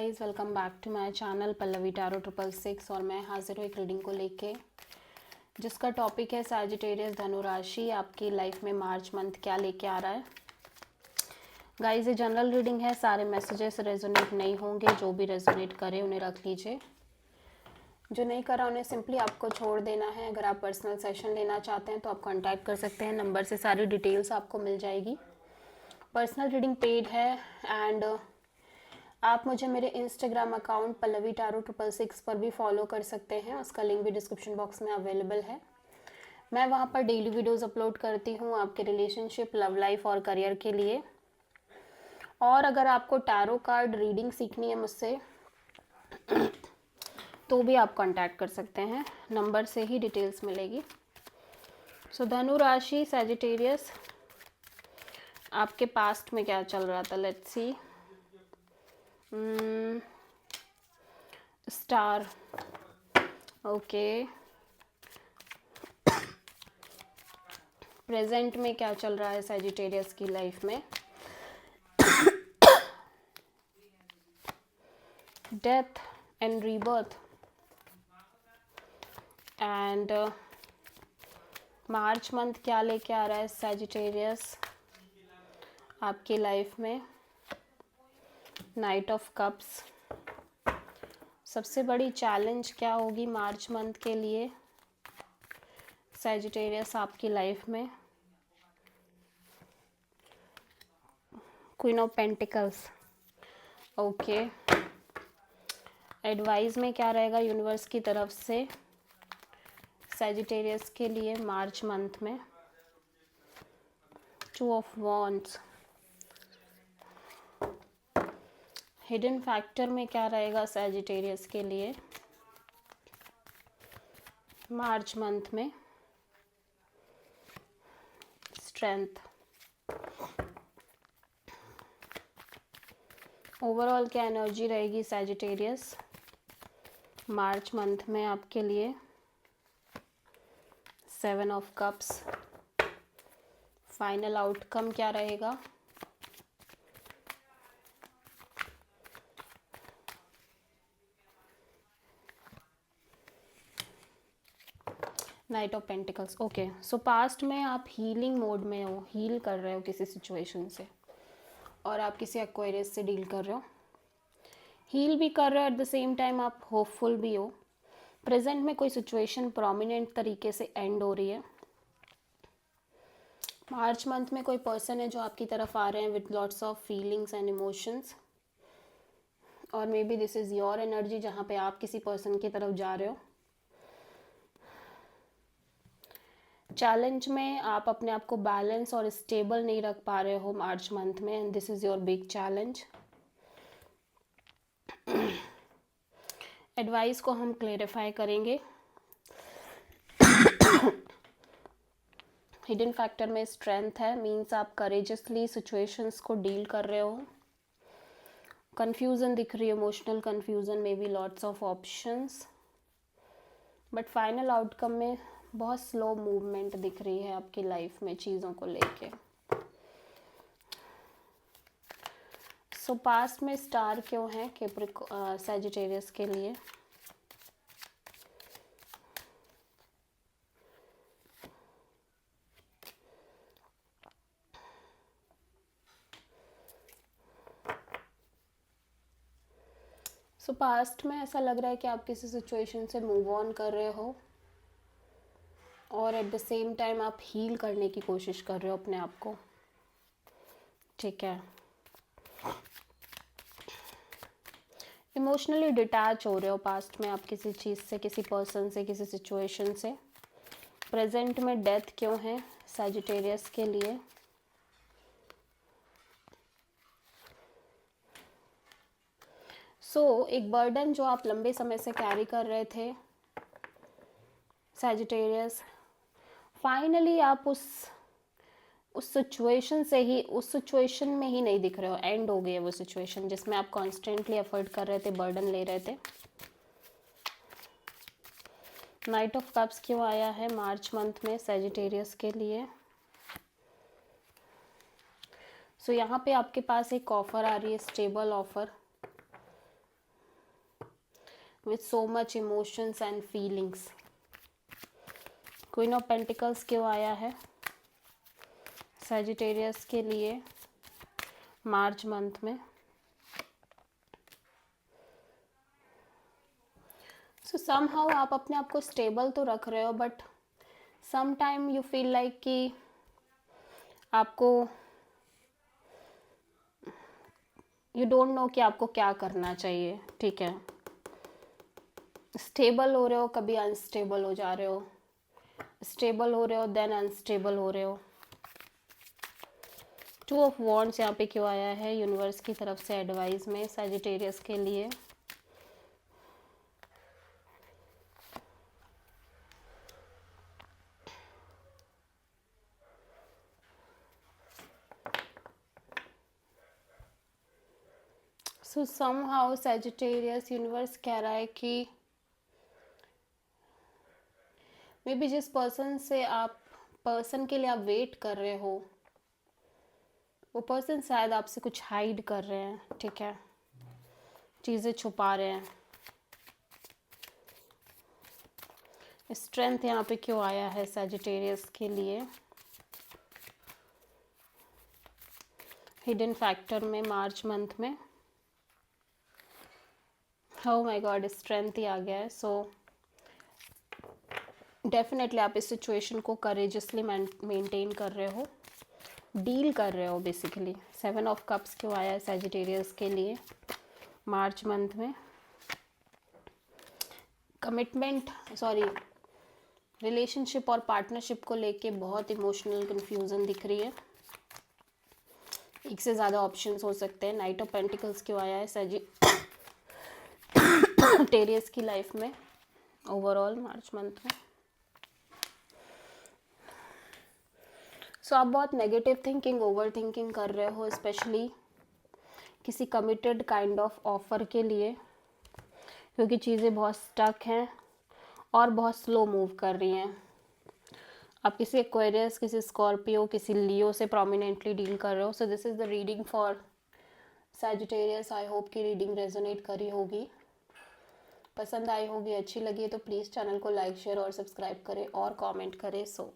Guys welcome back to my channel Pallavi tarot 666 और मैं हाजिर हूँ एक रीडिंग को लेके जिसका टॉपिक है सैजिटेरियस धनु राशि आपकी लाइफ में मार्च मंथ क्या लेके आ रहा है। गाइस ये जनरल रीडिंग है, सारे मैसेजेस रेजोनेट नहीं होंगे, जो भी रेजोनेट करे उन्हें रख लीजिए, जो नहीं करा उन्हें सिंपली आपको छोड़ देना है। अगर आप पर्सनल सेशन लेना चाहते हैं तो आप कॉन्टैक्ट कर सकते हैं, नंबर से सारी डिटेल्स आपको मिल जाएगी। पर्सनल रीडिंग पेड है एंड आप मुझे मेरे इंस्टाग्राम अकाउंट पल्लवी टैरो 666 पर भी फॉलो कर सकते हैं, उसका लिंक भी डिस्क्रिप्शन बॉक्स में अवेलेबल है। मैं वहाँ पर डेली वीडियोस अपलोड करती हूँ आपके रिलेशनशिप, लव लाइफ और करियर के लिए। और अगर आपको टैरो कार्ड रीडिंग सीखनी है मुझसे तो भी आप कांटेक्ट कर सकते हैं, नंबर से ही डिटेल्स मिलेगी। सो धनु राशि सैजिटेरियस, आपके पास्ट में क्या चल रहा था, let's see. Star, okay. Present में क्या चल रहा है सैजिटेरियस की लाइफ में। Death and rebirth and March month क्या लेके आ रहा है सैजिटेरियस आपकी लाइफ में। नाइट ऑफ कप्स, सबसे बड़ी चैलेंज क्या होगी मार्च मंथ के लिए सैजिटेरियस आपकी लाइफ में। Queen of pentacles, okay. Advice में क्या रहेगा यूनिवर्स की तरफ से सैजिटेरियस के लिए मार्च मंथ में। 2 ऑफ वॉन्ड्स, हिडन फैक्टर में क्या रहेगा सैजिटेरियस के लिए मार्च मंथ में। स्ट्रेंथ, ओवरऑल क्या एनर्जी रहेगी सैजिटेरियस मार्च मंथ में आपके लिए। 7 ऑफ कप्स, फाइनल आउटकम क्या रहेगा। Night of pentacles, okay. So past में आप हीलिंग मोड में हो, हील कर रहे हो किसी सिचुएशन से और आप किसी एक्वायरियस से डील कर रहे हो, हील भी कर रहे हो, एट द सेम टाइम आप होपफुल भी हो। प्रेजेंट में कोई सिचुएशन प्रोमिनेंट तरीके से एंड हो रही है। मार्च मंथ में कोई पर्सन है जो आपकी तरफ आ रहे हैं with lots of feelings and emotions, और may be this is your energy जहाँ पे आप किसी पर्सन की तरफ जा रहे हो। चैलेंज में आप अपने आप को बैलेंस और स्टेबल नहीं रख पा रहे हो मार्च मंथ में, and this is your big challenge. Advice को हम क्लेरिफाई करेंगे। हिडन फैक्टर में स्ट्रेंथ है, मीन्स आप करेजसली सिचुएशंस को डील कर रहे हो। कंफ्यूजन दिख रही है, emotional confusion, may be lots of options, but final outcome में बहुत स्लो मूवमेंट दिख रही है आपकी लाइफ में चीज़ों को लेके। सो पास्ट में स्टार क्यों है सैजिटेरियस के लिए। सो पास्ट में ऐसा लग रहा है कि आप किसी सिचुएशन से मूव ऑन कर रहे हो और एट द सेम टाइम आप हील करने की कोशिश कर रहे हो अपने आप को, ठीक है। इमोशनली डिटैच हो रहे हो पास्ट में आप किसी चीज़ से, किसी पर्सन से, किसी सिचुएशन से। प्रेजेंट में डेथ क्यों है सैजिटेरियस के लिए। सो एक बर्डन जो आप लंबे समय से कैरी कर रहे थे सैजिटेरियस, फाइनली आप उस सिचुएशन से ही, उस सिचुएशन में ही नहीं दिख रहे हो, एंड हो गई है वो सिचुएशन जिसमें आप कॉन्स्टेंटली एफर्ट कर रहे थे, बर्डन ले रहे थे। नाइट ऑफ कप्स क्यों आया है मार्च मंथ में सैजिटेरियस के लिए। सो यहाँ पे आपके पास एक ऑफ़र आ रही है, stable offer, with so much emotions and feelings. Queen of pentacles क्यों आया है सैजिटेरियस के लिए मार्च मंथ में? सो समहाउ आप अपने आप को स्टेबल तो रख रहे हो, but some time you feel like कि आपको यू डोंट नो कि आपको क्या करना चाहिए, ठीक है। स्टेबल हो रहे हो, कभी अनस्टेबल हो जा रहे हो, स्टेबल हो रहे हो देन अनस्टेबल हो रहे हो। 2 ऑफ वॉन्ड्स यहाँ पे क्यों आया है यूनिवर्स की तरफ से एडवाइस में सैजिटेरियस के लिए? सो समहाउ सैजिटेरियस यूनिवर्स कह रहा है कि मे बी जिस पर्सन के लिए आप वेट कर रहे हो, वो पर्सन शायद आपसे कुछ हाइड कर रहे हैं, ठीक है, चीज़ें छुपा रहे हैं। स्ट्रेंथ यहाँ पे क्यों आया है सैजिटेरियस के लिए हिडन फैक्टर में मार्च मंथ में? ओह माय गॉड, स्ट्रेंथ ही आ गया है। सो डेफिनेटली आप इस सिचुएशन को करेजसली मेंटेन कर रहे हो, डील कर रहे हो बेसिकली। 7 ऑफ कप्स क्यों आया है सैजिटेरियस के लिए मार्च मंथ में? रिलेशनशिप और पार्टनरशिप को लेके बहुत इमोशनल कंफ्यूजन दिख रही है। एक से ज़्यादा ऑप्शंस हो सकते हैं। नाइट ऑफ पेंटिकल्स क्यों आया है सैजिटेरियस की लाइफ में ओवरऑल मार्च मंथ में? सो आप बहुत नेगेटिव थिंकिंग, ओवर थिंकिंग कर रहे हो, स्पेशली किसी कमिटेड काइंड ऑफ ऑफर के लिए, क्योंकि चीज़ें बहुत स्टक हैं और बहुत स्लो मूव कर रही हैं। आप किसी एक्वेरियस, किसी स्कॉर्पियो, किसी लियो से प्रोमिनेंटली डील कर रहे हो। So this is the reading for Sagittarius. I hope कि रीडिंग रेजोनेट करी होगी, पसंद आई होगी, अच्छी लगी है तो प्लीज़ चैनल को लाइक, शेयर और सब्सक्राइब करें और कमेंट करें। सो